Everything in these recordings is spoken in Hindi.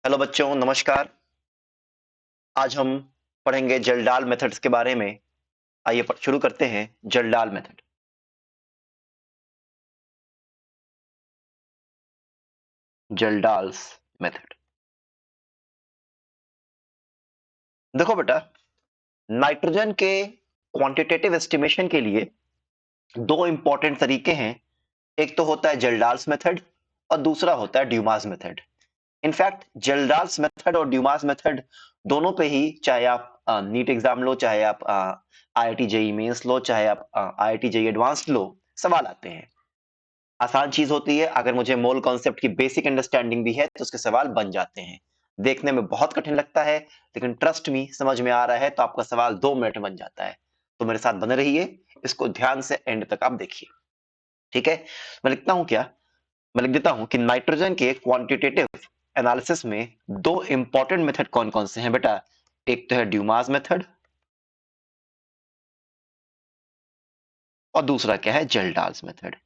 हेलो बच्चों, नमस्कार। आज हम पढ़ेंगे जल्डाल मेथड्स के बारे में। आइए शुरू करते हैं जल्डाल मेथड। जल्डाल्स मेथड। देखो बेटा, नाइट्रोजन के क्वांटिटेटिव एस्टिमेशन के लिए दो इंपॉर्टेंट तरीके हैं। एक तो होता है जल्डाल्स मेथड और दूसरा होता है ड्यूमास मेथड। इनफैक्ट जल्डाल्स मेथड और ड्यूमास मेथड दोनों पे ही, चाहे आप नीट एग्जाम लो, चाहे आप आईआईटी जेईई मेंस लो, चाहे आप आईआईटी जेईई एडवांस्ड लो, सवाल आते हैं। आसान चीज होती है, अगर मुझे मोल कॉन्सेप्ट की बेसिक अंडरस्टैंडिंग भी है तो उसके सवाल बन जाते हैं। देखने में बहुत कठिन लगता है, लेकिन ट्रस्ट मी, समझ में आ रहा है तो आपका सवाल 2 मिनट में बन जाता है। तो मेरे साथ बने रहिए, इसको ध्यान से एंड तक आप देखिए। ठीक है, मैं लिखता हूं क्या, मैं लिख देता हूं कि नाइट्रोजन के क्वांटिटेटिव एनालिसिस में दो इंपॉर्टेंट मेथड कौन कौन से हैं बेटा। एक तो है ड्यूमास मेथड और दूसरा क्या है, जेल्डाल्स मेथड।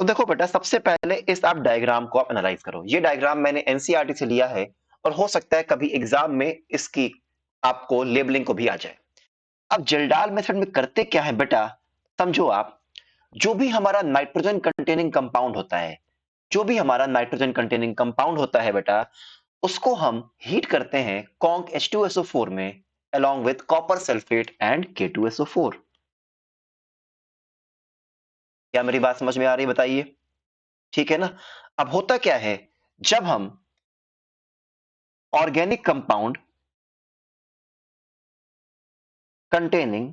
तो देखो बेटा, सबसे पहले इस आप डायग्राम को आप एनालाइज करो। ये डायग्राम मैंने एनसीईआरटी से लिया है और हो सकता है कभी एग्जाम में इसकी आपको लेबलिंग को भी आ जाए। अब जल्डाल मेथड में करते क्या है बेटा, समझो आप। जो भी हमारा नाइट्रोजन कंटेनिंग कंपाउंड होता है, जो भी हमारा नाइट्रोजन कंटेनिंग कंपाउंड होता है बेटा, उसको हम हीट करते हैं कॉन्क H2SO4 में along with copper sulphate and K2SO4। क्या मेरी बात समझ में आ रही है, बताइए। ठीक है ना। अब होता क्या है, जब हम ऑर्गेनिक कंपाउंड कंटेनिंग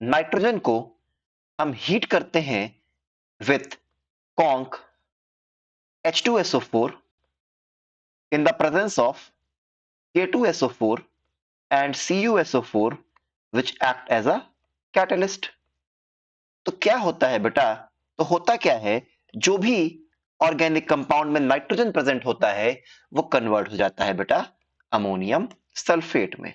नाइट्रोजन को हम हीट करते हैं with conc H2SO4 in the presence of K2SO4 and CuSO4 which act as a catalyst। तो क्या होता है बेटा, तो होता क्या है, जो भी ऑर्गेनिक कंपाउंड में नाइट्रोजन प्रेजेंट होता है वो कन्वर्ट हो जाता है बेटा अमोनियम सल्फेट में।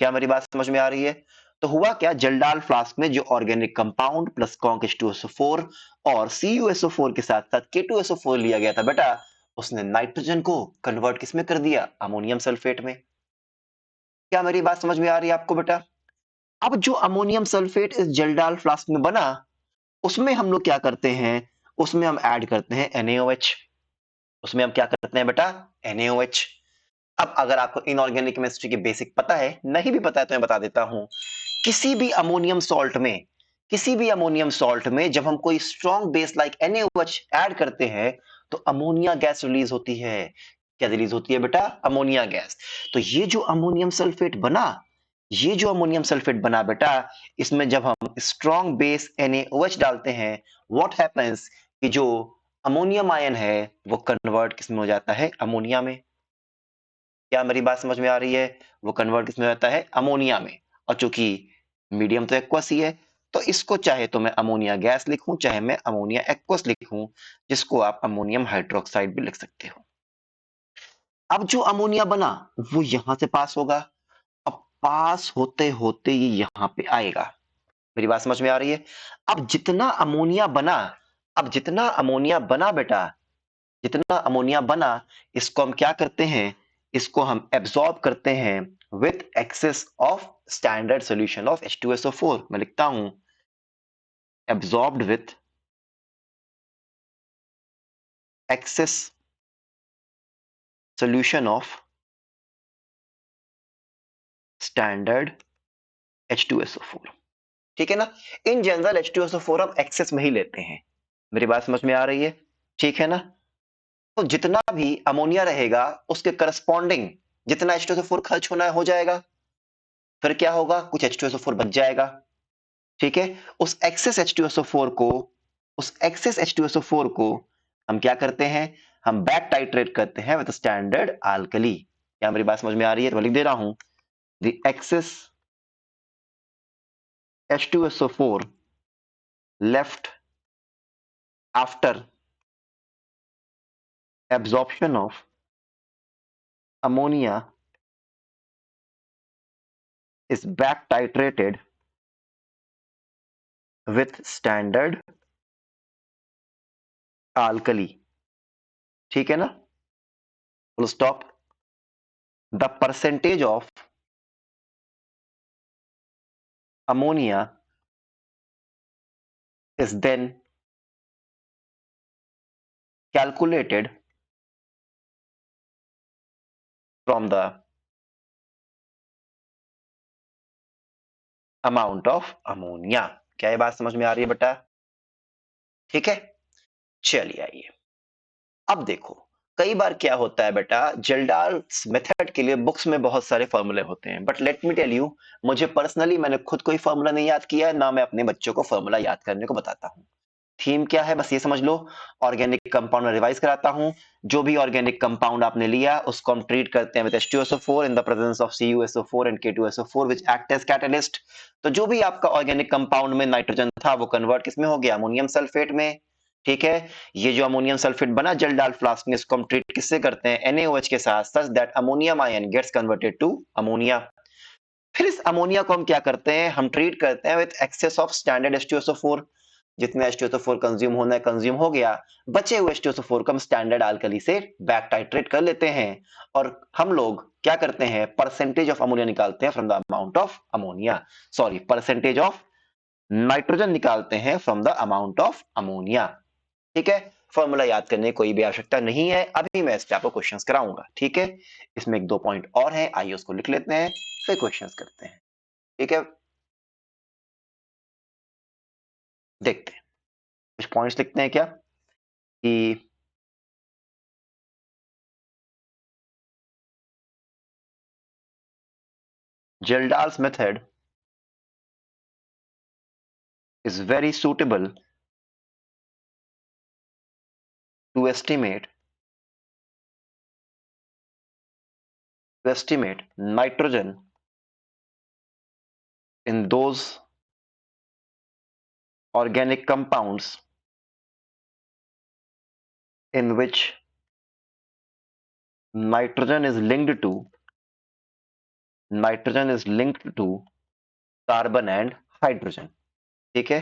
क्या मेरी बात समझ में आ रही है। तो हुआ क्या, जलडाल फ्लास्क में जो organic compound plus conc H2SO4 और CuSO4 के साथ साथ K2SO4 लिया गया था बेटा, उसने नाइट्रोजन को कन्वर्ट किसमें कर दिया, अमोनियम सल्फेट में। क्या मेरी बात समझ में आ रही है आपको बेटा। अब जो अमोनियम सल्फेट इस जलडाल फ्लास्क में बना, उसमें हम लोग क्या करते हैं, उसमें हम ऐड करते हैं NaOH। उसमें हम क्या करते हैं बेटा, NaOH। अब अगर आपको इनऑर्गेनिक केमिस्ट्री की बेसिक पता है, नहीं भी पता है तो मैं बता देता हूं। किसी भी अमोनियम सॉल्ट में, किसी भी अमोनियम सॉल्ट में जब हम कोई strong base like NaOH add करते हैं तो अमोनिया गैस रिलीज होती है। क्या रिलीज होती है बेटा, अमोनिया गैस। तो ये जो अमोनियम सल्फेट बना, ये जो अमोनियम सल्फेट बना बेटा, इसमें जब हम स्ट्रॉन्ग बेस NaOH डालते हैं, व्हाट हैपेंस कि जो अमोनियम आयन है वो कन्वर्ट किसमें हो जाता है, अमोनिया में। क्या मेरी बात समझ में आ रही है। वो कन्वर्ट किसमें हो जाता है, अमोनिया में। और चूंकि मीडियम तो एक्वस ही है, तो इसको चाहे तो मैं अमोनिया गैस लिखूं, चाहे मैं अमोनिया एक्वस लिखूं, जिसको आप अमोनियम हाइड्रोक्साइड भी लिख सकते हो। अब जो अमोनिया बना वो यहां से पास होगा। अब पास होते होते ये यहां पे आएगा। मेरी बात समझ में आ रही है। अब जितना अमोनिया बना, अब जितना अमोनिया बना बेटा, जितना अमोनिया बना, इसको हम क्या करते हैं, इसको हम एब्सॉर्ब करते हैं with access of standard solution of H2SO4। मैं लिखता हूं absorbed with access solution of standard H2SO4। ठीक है ना। इन जनरल H2SO4 हम एक्सेस में ही लेते हैं। मेरी बात समझ में आ रही है, ठीक है ना। तो जितना भी अमोनिया रहेगा उसके करस्पॉन्डिंग जितना H2SO4 खर्च होना हो जाएगा, फिर क्या होगा, कुछ H2SO4 बच जाएगा। ठीक है। उस एक्सेस H2SO4 को, उस एक्सेस H2SO4 को हम क्या करते हैं, हम बैक टाइट्रेट करते हैं विद स्टैंडर्ड अल्कली। क्या मेरी बात समझ में आ रही है, तो लिख दे रहा हूं the excess H2SO4 left after absorption of ammonia is back titrated with standard alkali, ठीक है ना, full stop. The percentage of ammonia is then calculated from the amount of ammonia. क्या ये बात समझ में आ रही है बेटा? ठीक है, चलिए आइए. अब देखो, कई बार क्या होता है बेटा, जेल्डाल्स मेथड के लिए बुक्स में बहुत सारे फॉर्मूले होते हैं, but let me tell you, मुझे पर्सनली मैंने खुद कोई फॉर्मूला नहीं याद किया, ना मैं अपने बच्चों को फॉर्मूला याद करने को बताता हूं. थीम क्या है बस ये समझ लो, ऑर्गेनिक कंपाउंड में रिवाइज कराता हूं. जो भी ऑर्गेनिक कंपाउंड आपने लिया उसको हम ट्रीट करते हैं with H2SO4 in the presence of CuSO4 and K2SO4 which act as catalyst. तो जो भी आपका ऑर्गेनिक कंपाउंड में नाइट्रोजन था वो कन्वर्ट किसमें हो गया? अमोनियम सल्फेट में. ठीक है, ये जो अमोनियम सल्फेट बना जलडाल फ्लास्क में, इसको हम ट्रीट किससे करते हैं? NaOH के साथ, such that ammonium ion gets converted to ammonia. फिर इस अमोनिया को हम क्या करते हैं? हम ट्रीट करते हैं with access of standard H2SO4. जितना H2SO4 कंज्यूम होना है कंज्यूम हो गया, बचे हुए H2SO4 को हम स्टैंडर्ड अल्कली से बैक टाइट्रेट कर लेते हैं, और हम लोग क्या करते हैं? परसेंटेज ऑफ अमोनिया निकालते हैं from the amount of ammonia, sorry percentage of nitrogen निकालते हैं from the amount of ammonia. ठीक है, फॉर्मूला याद करने की कोई भी आवश्यकता नहीं है, अभी मैं इस पे आपको क्वेश्चंस कराऊंगा. ठीक है, इसमें एक दो पॉइंट और हैं, आइए उसको लिख लेते हैं, फिर क्वेश्चंस करते हैं. ठीक है, देखते हैं कुछ पॉइंट्स लिखते हैं क्या कि Geldar's method is very suitable to estimate nitrogen in those organic compounds in which nitrogen is linked to carbon and hydrogen. ठीक है,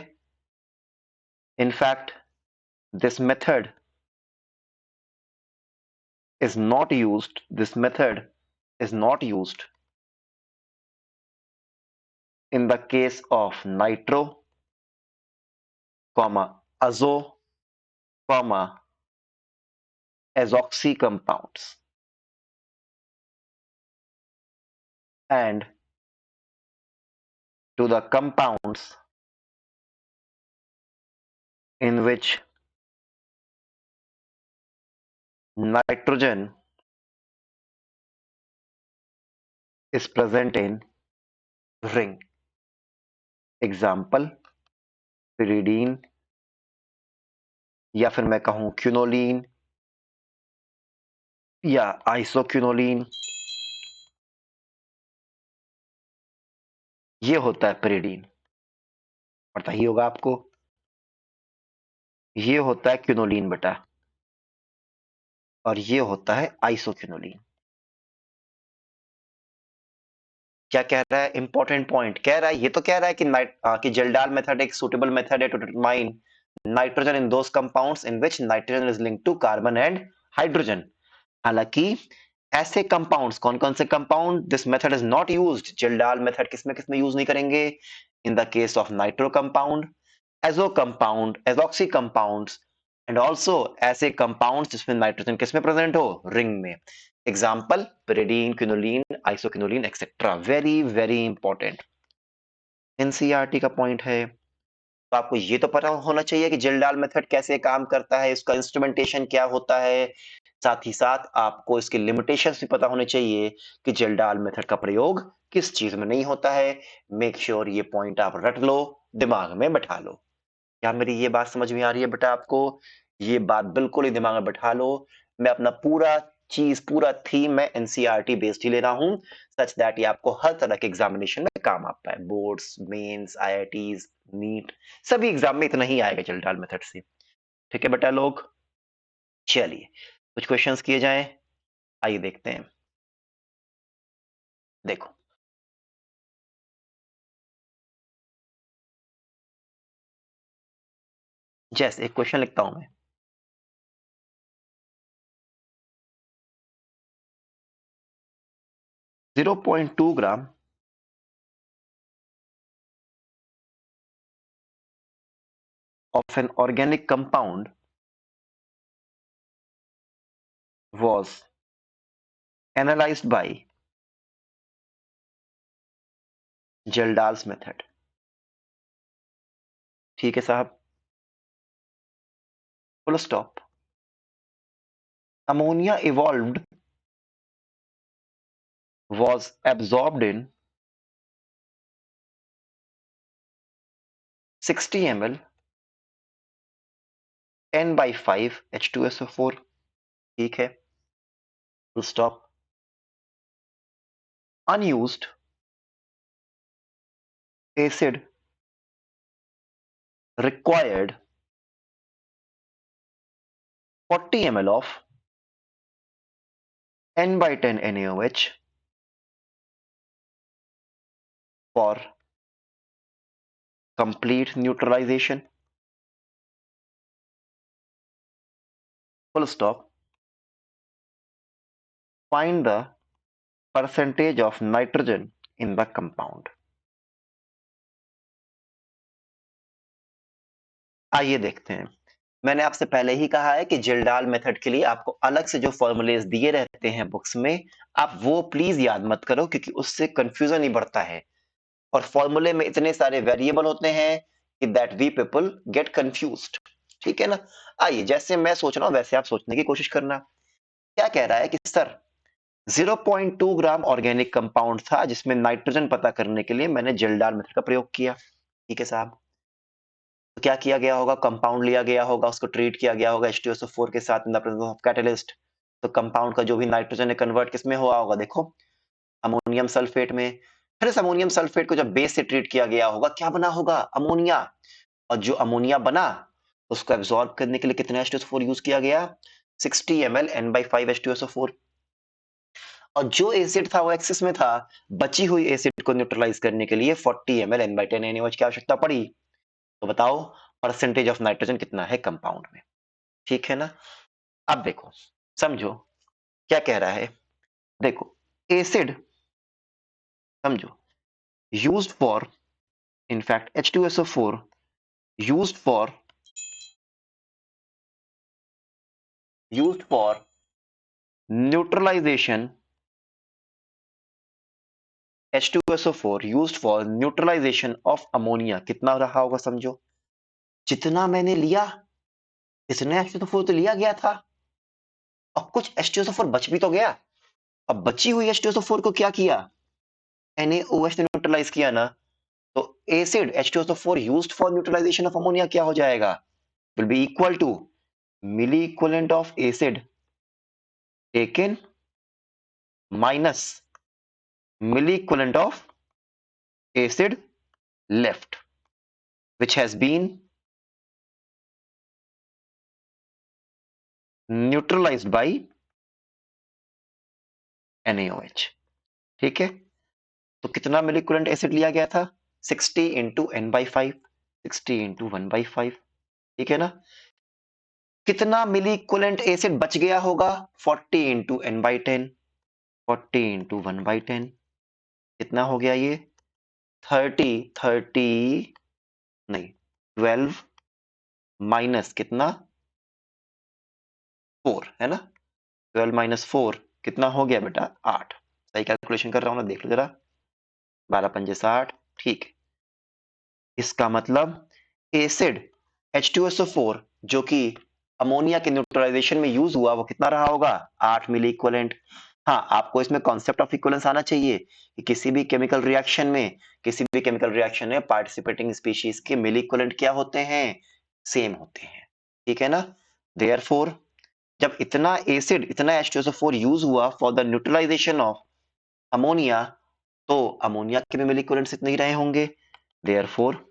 in fact this method is not used in the case of nitro comma azo comma azoxy compounds, and to the compounds in which nitrogen is present in ring. Example pyridine, या फिर मैं कहूं क्यूनोलीन या आइसोक्यूनोलीन, ये होता है पिरिडीन, पता ही होगा आपको. ये होता है क्यूनोलीन बेटा, और ये होता है आइसोक्यूनोलीन. क्या कह रहा है? इंपॉर्टेंट पॉइंट कह रहा है, ये तो कह रहा है कि जेल्डाल मेथड एक सुटेबल मेथड है to determine nitrogen in those compounds in which nitrogen is linked to carbon and hydrogen. हालांकि ऐसे कंपाउंड्स, कौन कौन से compound this method is not used, Kjeldahl method किसमें किसमें यूज नहीं करेंगे? In the case of nitro compound, azo compound, azoxy compounds, and also ऐसे कंपाउंड्स जिसमें नाइट्रोजन किसमें प्रेजेंट हो? रिंग में. Example pyridine, quinoline, isoquinoline etcetera. Very very important NCERT का पॉइंट है. तो आपको ये तो पता होना चाहिए कि जेल्डाल मेथड कैसे काम करता है, इसका इंस्ट्रूमेंटेशन क्या होता है, साथ ही साथ आपको इसके लिमिटेशंस भी पता होने चाहिए कि जेल्डाल मेथड का प्रयोग किस चीज में नहीं होता है. मेक श्योर ये पॉइंट आप रट लो, दिमाग में बैठा लो. क्या मेरी ये बात समझ में आ रही है बेटा आपको? ये बात बिल्कुल ही दिमाग में बैठा लो. मैं अपना पूरा थीम मैं एनसीईआरटी बेस्ड ही ले रहा हूं, सच दैट ये आपको हर तरह के एग्जामिनेशन में काम आता है. बोर्ड्स, मेंस, आईआईटीज, नीट, सभी एग्जाम में इतना ही आएगा जलडाल मेथड से. ठीक है बेटा लोग, चलिए कुछ क्वेश्चंस किए जाएं, आइए देखते हैं. देखो, जैसे एक क्वेश्चन लिखता हूं मैं, 0.2 ग्राम of an organic compound was analyzed by Geldar's method. ठीक है साहब, full stop. Ammonia evolved was absorbed in 60 ml N by 5 H2SO4. ठीक है, full stop. Unused acid required 40 ml of N by 10 NaOH for complete neutralization. Full stop. Find the percentage of nitrogen in the compound. आइए देखते हैं. मैंने आपसे पहले ही कहा है कि जिल्डाल मेथड के लिए आपको अलग से जो फॉर्मूलेज दिए रहते हैं बुक्स में, आप वो प्लीज याद मत करो, क्योंकि उससे कंफ्यूजन ही बढ़ता है और फॉर्मूले में इतने सारे वेरिएबल होते हैं कि that we people get confused. ठीक है ना. आइए, जैसे मैं सोच रहा हूं वैसे आप सोचने की कोशिश करना. क्या कह रहा है कि सर 0.2 ग्राम ऑर्गेनिक कंपाउंड था जिसमें नाइट्रोजन पता करने के लिए मैंने जिल्डाल मेथड का प्रयोग किया. ठीक है साहब. तो क्या किया गया होगा, कंपाउंड लिया गया होगा, उसको ट्रीट किया गया होगा H2SO4 के साथ इन द प्रेजेंस ऑफ कैटलिस्ट. तो कंपाउंड का जो भी नाइट्रोजन है कन्वर्ट किस में हुआ होगा, देखो अमोनियम सल्फेट में. फिर इस अमोनियम सल्फेट को जब बेस से ट्रीट किया गया होगा, क्या बना होगा, अमोनिया. और जो अमोनिया बना उसको एब्सॉर्ब करने के लिए कितना H2SO4 यूज किया गया, 60 ml N/5 H2SO4. और जो एसिड था वो एक्सेस में था, बची हुई एसिड को न्यूट्रलाइज करने के लिए 40 ml N/10 NaOH की आवश्यकता पड़ी. तो बताओ परसेंटेज ऑफ नाइट्रोजन कितना है कंपाउंड में. ठीक है ना. अब देखो, समझो क्या कह रहा है. देखो, एसिड समझो used for, in fact H2SO4 used for neutralization, H2SO4 used for neutralization of ammonia. कितना रहा होगा समझो, जितना मैंने लिया इतने H2SO4 तो लिया गया था और कुछ H2SO4 बच भी तो गया. अब बची हुई H2SO4 को क्या किया, NaOH ने न्यूट्रलाइज किया ना. तो acid H2SO4 used for neutralization of ammonia क्या हो जाएगा, will be equal to milli equivalent of acid taken minus milli equivalent of acid left, which has been neutralized by NaOH. ठीक है. तो कितना मिली इक्विवेलेंट एसिड लिया गया था, 60 इंटू N/5, 60 इंटू 1/5. ठीक है ना. कितना मिली इक्विवेलेंट एसिड बच गया होगा, 40 इंटू N/10, 40 इंटू 1/10. कितना हो गया ये, 30 नहीं 12 माइनस कितना 4 है ना. 12 माइनस 4 कितना हो गया बेटा, 8. सही कैलकुलेशन कर रहा हूं ना, देख लो जरा. 12 पंजे 60. ठीक है. इसका मतलब एसिड H2SO4 जो कि अमोनिया के न्यूट्रलाइजेशन में यूज हुआ वो कितना रहा होगा, 8 मिली इक्विवेलेंट. हाँ, आपको इसमें कॉन्सेप्ट ऑफ इक्विवेलेंस आना चाहिए कि किसी भी केमिकल रिएक्शन में पार्टिसिपेटिंग स्पीशीज के मिली इक्विवेलेंट क्या होते हैं, सेम होते हैं. ठीक है ना. देयरफॉर जब इतना एसिड इतना H2SO4 यूज हुआ for the neutralization of ammonia, तो अमोनिया के भी मिली इक्विवेलेंट्स इतने ही रहे होंगे. Therefore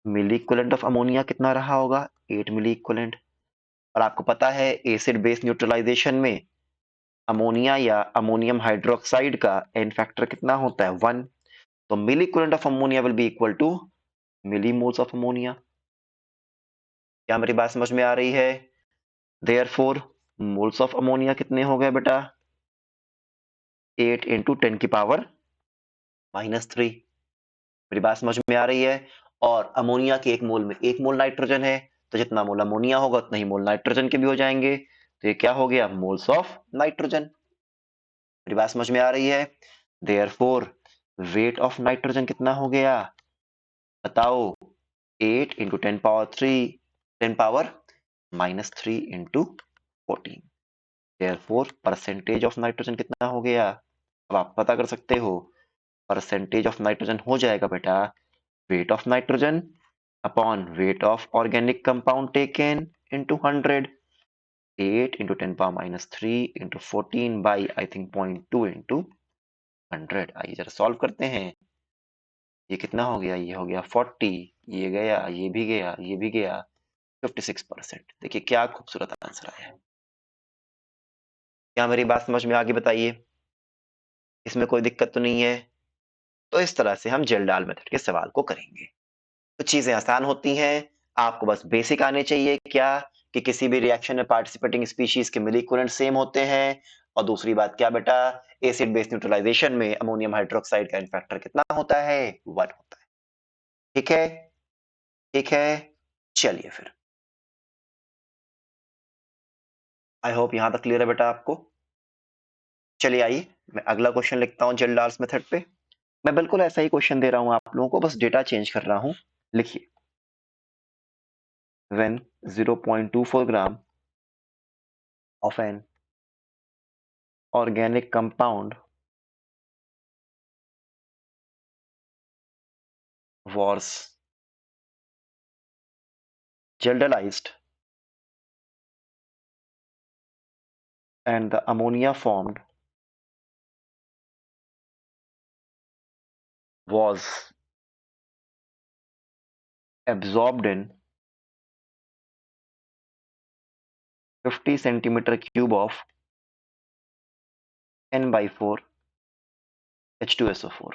milli equivalent of ammonia कितना रहा होगा, 8 मिली इक्विवेलेंट. और आपको पता है एसिड बेस न्यूट्रलाइजेशन में अमोनिया या अमोनियम हाइड्रोक्साइड का एन फैक्टर कितना होता है, 1. तो milli equivalent of ammonia will be equal to milli moles of ammonia. क्या मेरी बात समझ में आ रही है? देयरफॉर मोल्स ऑफ अमोनिया कितने हो गए बेटा? 8 इंटू 10 की पावर -3। मेरी बात समझ में आ रही है? और अमोनिया के एक मोल में 1 मोल नाइट्रोजन है, तो जितना मोल अमोनिया होगा उतना ही मोल नाइट्रोजन के भी हो जाएंगे। तो ये क्या हो गया? Moles of nitrogen. मेरी बात समझ में आ रही है? देयरफॉर वेट ऑफ नाइट्रोजन कितना हो गया? बताओ। 8 into 10 power 3, 10 power -3 into 14। Therefore percentage of nitrogen कितना हो गया? अब आप पता कर सकते हो। परसेंटेज ऑफ नाइट्रोजन हो जाएगा बेटा weight of nitrogen upon weight of organic compound taken into 100, 8 into 10 power minus 3 into 14 by I think 0.2 into 100। आइए जरा सॉल्व करते हैं। ये कितना हो गया? ये हो गया 40, ये गया, ये भी गया, ये भी गया, 56%। देखिए क्या खूबसूरत आंसर आया है। क्या मेरी बात समझ में आ गई? बताइए, इसमें कोई दिक्कत तो नहीं है? तो इस तरह से हम जेल-डाल मेथड के सवाल को करेंगे। तो चीजें आसान होती हैं। आपको बस बेसिक आने चाहिए। क्या? कि किसी भी रिएक्शन में पार्टिसिपेटिंग स्पीशीज के मिलिक्यूलेंट सेम होते हैं। और दूसरी बात क्या बेटा? एसिड बेस न्यूट्रलाइजेशन में अमोनियम हाइड्रोक्साइड का फैक्टर कितना होता है? 1 होता है। ठीक है? ठीक है, चलिए फिर। आई होप यहां तक क्लियर है बेटा आपको। चलिए आइए मैं अगला क्वेश्चन लिखता हूं जेल-डाल्स मेथड पे। मैं बिल्कुल ऐसा ही क्वेश्चन दे रहा हूं आप लोगों को, बस डेटा चेंज कर रहा हूं। लिखिए, when 0.24 gram of an organic compound was gel-dalized and the ammonia formed was absorbed in 50 centimeter cube of N by 4 H2SO4.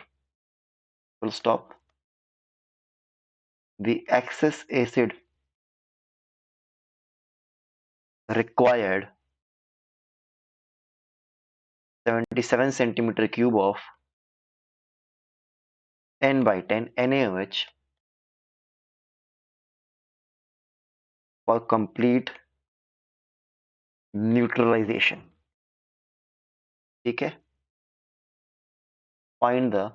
Full stop. The excess acid required 77 centimeter cube of N by 10 NaOH for complete neutralization. ठीक है? Find the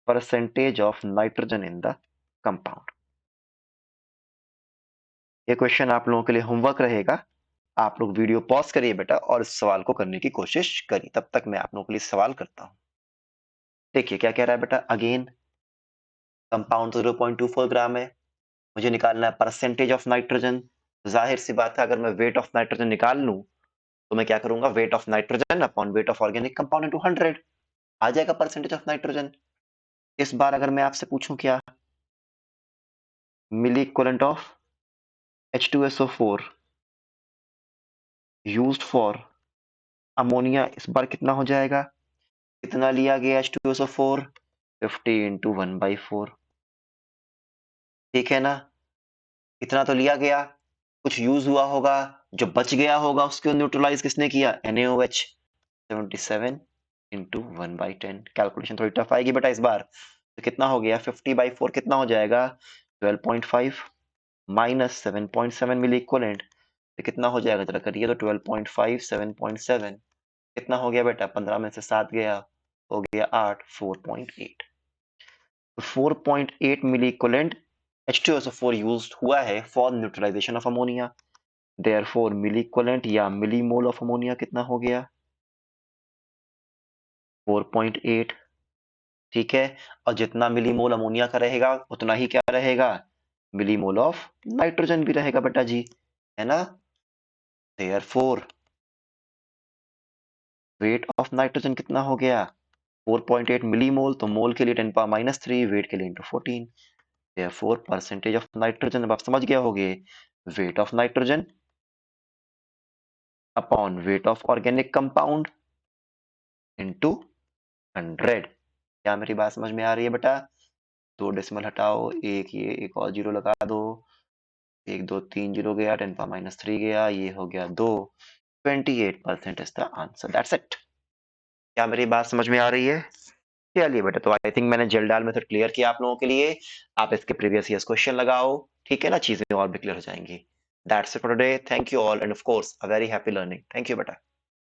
percentage of nitrogen in the compound. ये क्वेश्चन आप लोगों के लिए होमवर्क रहेगा। आप लोग वीडियो पॉज करिए बेटा और इस सवाल को करने की कोशिश करिए। तब तक मैं आप लोगों के लिए सवाल करता हूं। देखिए क्या कह रहा है बेटा। अगेन कंपाउंड 0.24 ग्राम है, मुझे निकालना है परसेंटेज ऑफ नाइट्रोजन। जाहिर सी बात है, अगर मैं वेट ऑफ नाइट्रोजन निकाल लूं तो मैं क्या करूंगा? Weight of nitrogen upon weight of organic compound into 100 आ जाएगा परसेंटेज ऑफ नाइट्रोजन। इस बार अगर मैं आपसे पूछूं क्या? Milli equivalent of H2SO4 used for ammonia, इस बार कितना हो जाएगा? कितना लिया गया H2SO4? 50 इंटू 1/4। ठीक है ना? इतना तो लिया गया, कुछ यूज हुआ होगा, जो बच गया होगा उसको न्यूट्रलाइज किसने किया? NaOH। 77 इंटू 1/10। कैलकुलेशन थोड़ी टफ आएगी बेटा इस बार। तो कितना हो गया? 50/4 कितना हो जाएगा? 12.5 माइनस 7.7 मिली इक्वलेंट, तो कितना हो जाएगा? जरा करिए तो 12.5 7.7 कितना हो गया बेटा? 15 में से 7 गया, हो गया 8, 4.8। 4.8 मिली इक्वलेंट H2SO4 यूज्ड हुआ है for neutralization of ammonia. Therefore milli equivalent या मिली मोल ऑफ अमोनिया कितना हो गया? 4.8। ठीक है, और जितना मिली मोल अमोनिया का रहेगा उतना ही क्या रहेगा? मिली मोल ऑफ नाइट्रोजन भी रहेगा बेटा जी, है ना? देयरफॉर वेट ऑफ नाइट्रोजन कितना हो गया? 4.8 मिली मोल, तो मोल के लिए 10 पावर -3, वेट के लिए into 14। Therefore percentage of nitrogen, अब आप समझ गए होगे, weight of nitrogen upon weight of organic compound into 100। क्या मेरी बात समझ में आ रही है बेटा? 2 डेसिमल हटाओ, एक और 0 लगा दो, 1, 2, 3 0 गया, 10 पावर माइनस 3 गया, ये हो गया 2, 28% is the answer, that's it. क्या मेरी बात समझ में आ रही है? चलिए बेटा, तो आई थिंक मैंने जेल-डाल मेथड क्लियर किया आप लोगों के लिए। आप इसके प्रीवियस ईयर्स क्वेश्चन लगाओ, ठीक है ना? चीजें और भी क्लियर हो जाएंगी। That's it for today, thank you all end of course a very happy learning. Thank you बेटा।